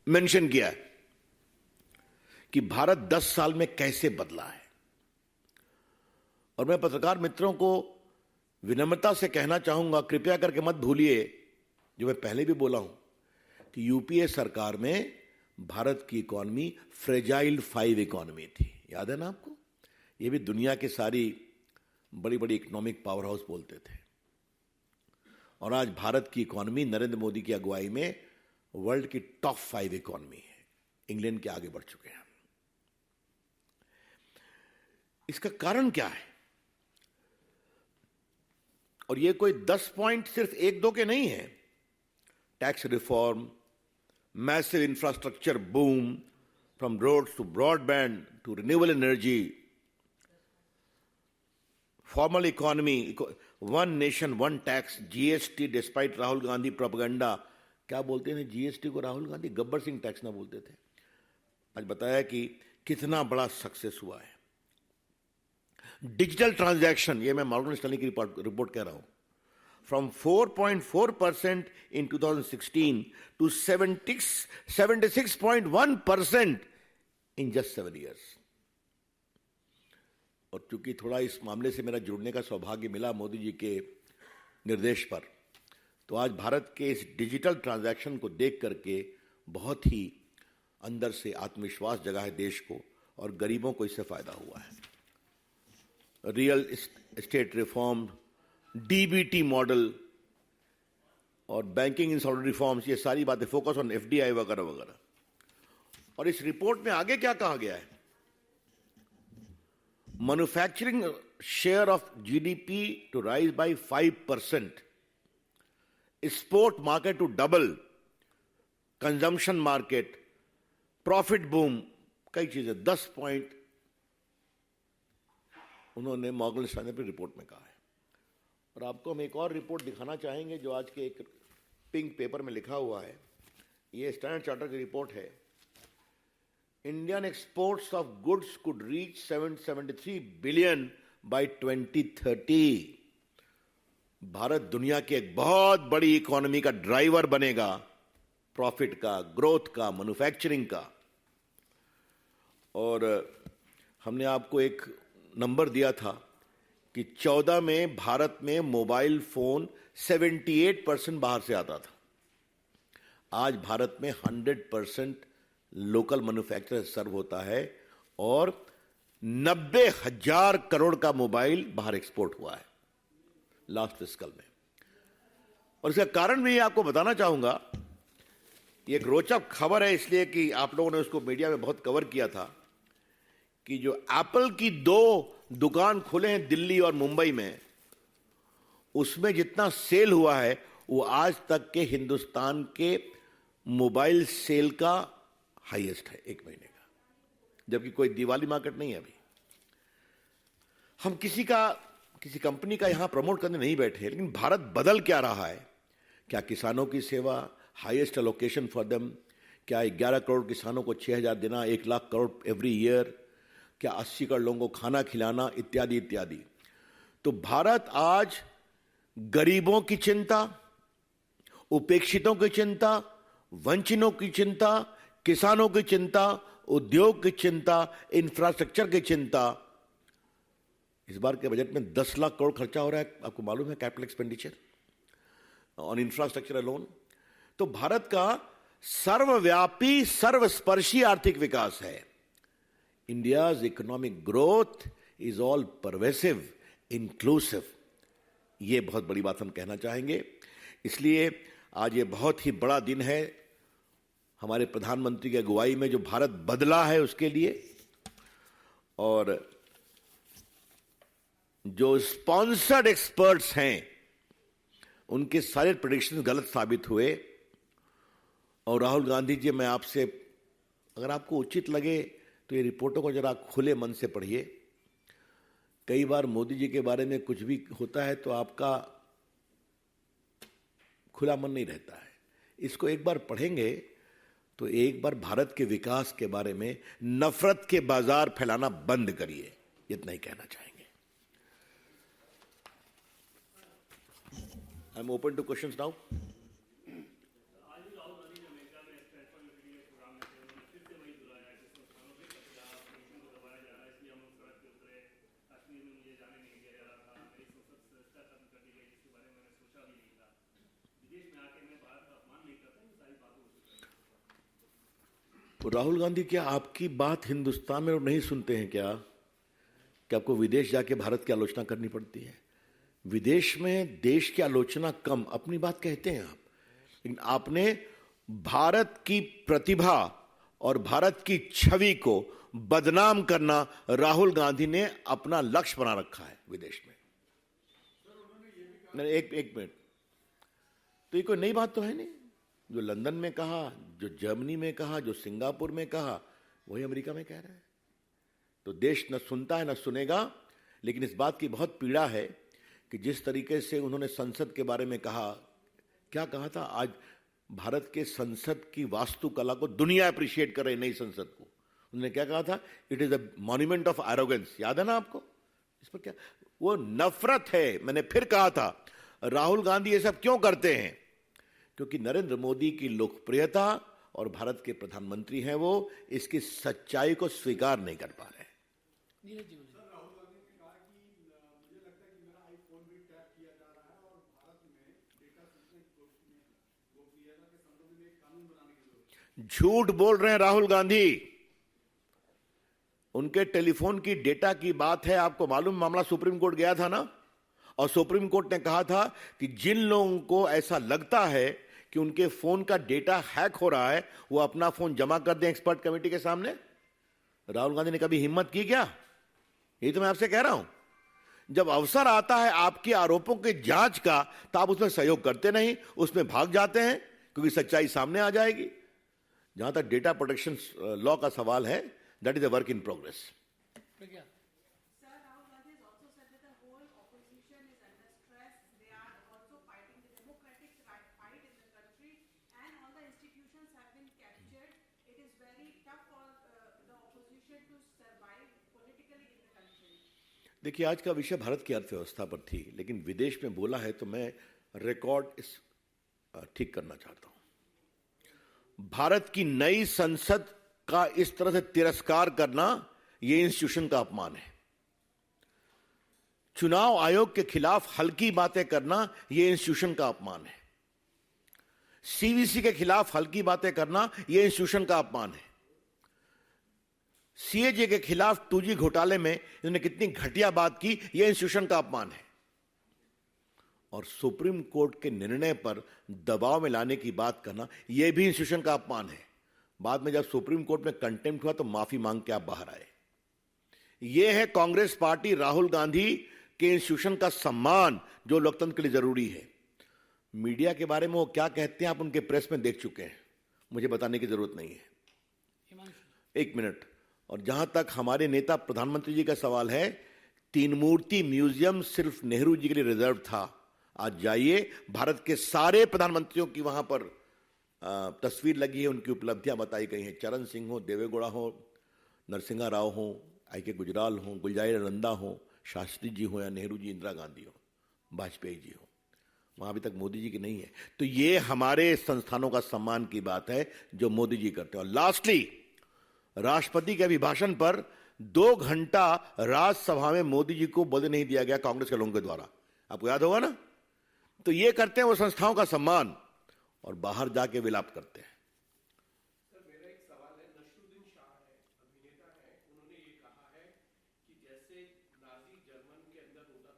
Mention किया है कि भारत 10 साल में कैसे बदला है। और मैं पत्रकार मित्रों को विनम्रता से कहना चाहूंगा, कृपया करके मत भूलिए जो मैं पहले भी बोला हूं कि यूपीए सरकार में भारत की इकॉनमी फ्रेजाइल 5 इकॉनमी थी। याद है ना आपको? ये भी दुनिया के सारी बड़ी बड़ी इकोनॉमिक पावर हाउस बोलते थे। और आज भारत की इकॉनमी नरेंद्र मोदी की अगुवाई में वर्ल्ड की टॉप 5 इकॉनमी है, इंग्लैंड के आगे बढ़ चुके हैं। इसका कारण क्या है? और ये कोई 10 पॉइंट सिर्फ 1-2 के नहीं है। Tax reform, massive infrastructure boom, from roads to broadband to renewable energy, formal economy, one nation one tax, GST, despite Rahul Gandhi propaganda. क्या बोलते हैं जीएसटी को राहुल गांधी? गब्बर सिंह टैक्स ना बोलते थे। आज बताया कि कितना बड़ा सक्सेस हुआ है। डिजिटल ट्रांजैक्शन, ये मैं मॉर्गन स्टैनली की रिपोर्ट कह रहा हूं, from 4.4% in 2016 to 76.1% in just 7 years। और चूंकि थोड़ा इस मामले से मेरा जुड़ने का सौभाग्य मिला मोदी जी के निर्देश पर, तो आज भारत के इस डिजिटल ट्रांजैक्शन को देख करके बहुत ही अंदर से आत्मविश्वास जगा है देश को, और गरीबों को इससे फायदा हुआ है। Real estate reform, DBT model और बैंकिंग इंस्टीट्यूट रिफॉर्म्स, ये सारी बातें, फोकस ऑन एफडीआई वगैरह वगैरह। और इस रिपोर्ट में आगे क्या कहा गया है? Manufacturing share of GDP to rise by 5%, export market to double, consumption market, profit boom, कई चीजें। 10 पॉइंट उन्होंने मॉर्गन स्टैनली की रिपोर्ट में कहा है। और आपको हम एक और रिपोर्ट दिखाना चाहेंगे जो आज के एक पिंक पेपर में लिखा हुआ है। ये स्टैंडर्ड चार्टर की रिपोर्ट है। Indian exports of goods could reach 773 billion bye 2030। Bharat दुनिया की एक बहुत बड़ी इकोनॉमी का ड्राइवर बनेगा, प्रॉफिट का, ग्रोथ का, मैन्युफैक्चरिंग का। और हमने आपको एक नंबर दिया था कि 14 में भारत में मोबाइल फोन 78% बाहर से आता था। आज भारत में 100% लोकल मैन्युफैक्चरर सर्व होता है और 90,000 करोड़ का मोबाइल बाहर एक्सपोर्ट हुआ है लास्ट फिस्कल में। और इसका कारण भी आपको बताना चाहूंगा। ये एक रोचक खबर है इसलिए कि आप लोगों ने उसको मीडिया में बहुत कवर किया था कि जो एप्पल की 2 दुकान खुले हैं दिल्ली और मुंबई में, उसमें जितना सेल हुआ है वो आज तक के हिंदुस्तान के मोबाइल सेल का हाईएस्ट है एक महीने का, जबकि कोई दिवाली मार्केट नहीं है अभी। हम किसी कंपनी का यहां प्रमोट करने नहीं बैठे, लेकिन भारत बदल क्या रहा है? क्या किसानों की सेवा, हाईएस्ट एलोकेशन फॉर देम, क्या 11 करोड़ किसानों को 6,000 देना, 1 लाख करोड़ एवरी ईयर, क्या 80 करोड़ लोगों को खाना खिलाना, इत्यादि इत्यादि। तो भारत आज गरीबों की चिंता, उपेक्षितों की चिंता, वंचितों की चिंता, किसानों की चिंता, उद्योग की चिंता, इंफ्रास्ट्रक्चर की चिंता। इस बार के बजट में 10 लाख करोड़ खर्चा हो रहा है, आपको मालूम है, capital expenditure on infrastructure alone. तो भारत का सर्वव्यापी, सर्वस्पर्शी आर्थिक विकास है। India's economic growth is all pervasive, inclusive. ये बहुत बड़ी बात हम कहना चाहेंगे। इसलिए आज ये बहुत ही बड़ा दिन है हमारे प्रधानमंत्री की अगुवाई में, जो भारत बदला है उसके लिए। और जो स्पॉन्सर्ड एक्सपर्ट्स हैं उनके सारे प्रेडिक्शन गलत साबित हुए। और राहुल गांधी जी, मैं आपसे, अगर आपको उचित लगे तो ये रिपोर्टों को जरा खुले मन से पढ़िए। कई बार मोदी जी के बारे में कुछ भी होता है तो आपका खुला मन नहीं रहता है। इसको एक बार पढ़ेंगे तो एक बार भारत के विकास के बारे में नफरत के बाजार फैलाना बंद करिए, इतना ही कहना चाहेंगे। I am open two questions now. तो राहुल गांधी, क्या आपकी बात हिंदुस्तान में लोग नहीं सुनते हैं क्या? कि आपको विदेश जाके भारत की आलोचना करनी पड़ती है? विदेश में देश की आलोचना कम, अपनी बात कहते हैं आप, लेकिन आपने भारत की प्रतिभा और भारत की छवि को बदनाम करना राहुल गांधी ने अपना लक्ष्य बना रखा है विदेश में। एक मिनट, तो ये कोई नई बात तो है नहीं। जो लंदन में कहा, जो जर्मनी में कहा, जो सिंगापुर में कहा, वही अमेरिका में कह रहा है। तो देश न सुनता है न सुनेगा। लेकिन इस बात की बहुत पीड़ा है कि जिस तरीके से उन्होंने संसद के बारे में कहा, क्या कहा था? आज भारत के संसद की वास्तुकला को दुनिया अप्रिशिएट कर रही, नई संसद को। उन्होंने क्या कहा था? It is a monument of arrogance. याद है ना आपको? इस पर क्या वो नफरत है। मैंने फिर कहा था, राहुल गांधी ये सब क्यों करते हैं? क्योंकि नरेंद्र मोदी की लोकप्रियता और भारत के प्रधानमंत्री हैं वो, इसकी सच्चाई को स्वीकार नहीं कर पा रहे। झूठ बोल रहे हैं राहुल गांधी। उनके टेलीफोन की डेटा की बात है। आपको मालूम मामला सुप्रीम कोर्ट गया था ना, और सुप्रीम कोर्ट ने कहा था कि जिन लोगों को ऐसा लगता है कि उनके फोन का डेटा हैक हो रहा है, वो अपना फोन जमा कर दें एक्सपर्ट कमेटी के सामने। राहुल गांधी ने कभी हिम्मत की क्या? यही तो मैं आपसे कह रहा हूं। जब अवसर आता है आपके आरोपों की जांच का, तो आप उसमें सहयोग करते नहीं, उसमें भाग जाते हैं, क्योंकि सच्चाई सामने आ जाएगी। जहां तक डेटा प्रोटेक्शन लॉ का सवाल है, that is a work in progress. देखिए, आज का विषय भारत की अर्थव्यवस्था पर थी, लेकिन विदेश में बोला है तो मैं रिकॉर्ड ठीक करना चाहता हूं। भारत की नई संसद का इस तरह से तिरस्कार करना, यह इंस्टीट्यूशन का अपमान है। चुनाव आयोग के खिलाफ हल्की बातें करना, यह इंस्टीट्यूशन का अपमान है। सीवीसी के खिलाफ हल्की बातें करना, यह इंस्टीट्यूशन का अपमान है। सीएजे के खिलाफ 2G घोटाले में इन्होंने कितनी घटिया बात की, यह इंस्टीट्यूशन का अपमान है। और सुप्रीम कोर्ट के निर्णय पर दबाव में लाने की बात करना, यह भी इंस्टीट्यूशन का अपमान है। बाद में जब सुप्रीम कोर्ट में कंटेम्प्ट हुआ तो माफी मांग के आप बाहर आए। यह है कांग्रेस पार्टी, राहुल गांधी के इंस्टीट्यूशन का सम्मान, जो लोकतंत्र के लिए जरूरी है। मीडिया के बारे में वो क्या कहते हैं आप उनके प्रेस में देख चुके हैं, मुझे बताने की जरूरत नहीं है। एक मिनट। और जहां तक हमारे नेता प्रधानमंत्री जी का सवाल है, तीन मूर्ति म्यूजियम सिर्फ नेहरू जी के लिए रिजर्व था। आज जाइए, भारत के सारे प्रधानमंत्रियों की वहां पर तस्वीर लगी है, उनकी उपलब्धियां बताई गई हैं। चरण सिंह हो, देवेगौड़ा हो, नरसिंहा राव हो, I.K. गुजराल हो, गुलजारी नंदा हो, शास्त्री जी हो, या नेहरू जी, इंदिरा गांधी हो, वाजपेयी जी हो, वहां अभी तक मोदी जी की नहीं है। तो ये हमारे संस्थानों का सम्मान की बात है जो मोदी जी करते हैं। और लास्टली, राष्ट्रपति के अभिभाषण पर 2 घंटा राज्यसभा में मोदी जी को बोलने नहीं दिया गया कांग्रेस के लोगों के द्वारा, आपको याद होगा ना। तो ये करते हैं वो संस्थाओं का सम्मान, और बाहर जाके विलाप करते हैं। सर, मेरा एक सवाल है। नसरुद्दीन शाह है, अभिनेता है, उन्होंने ये कहा है कि जैसे नाजी जर्मन के अंदर होता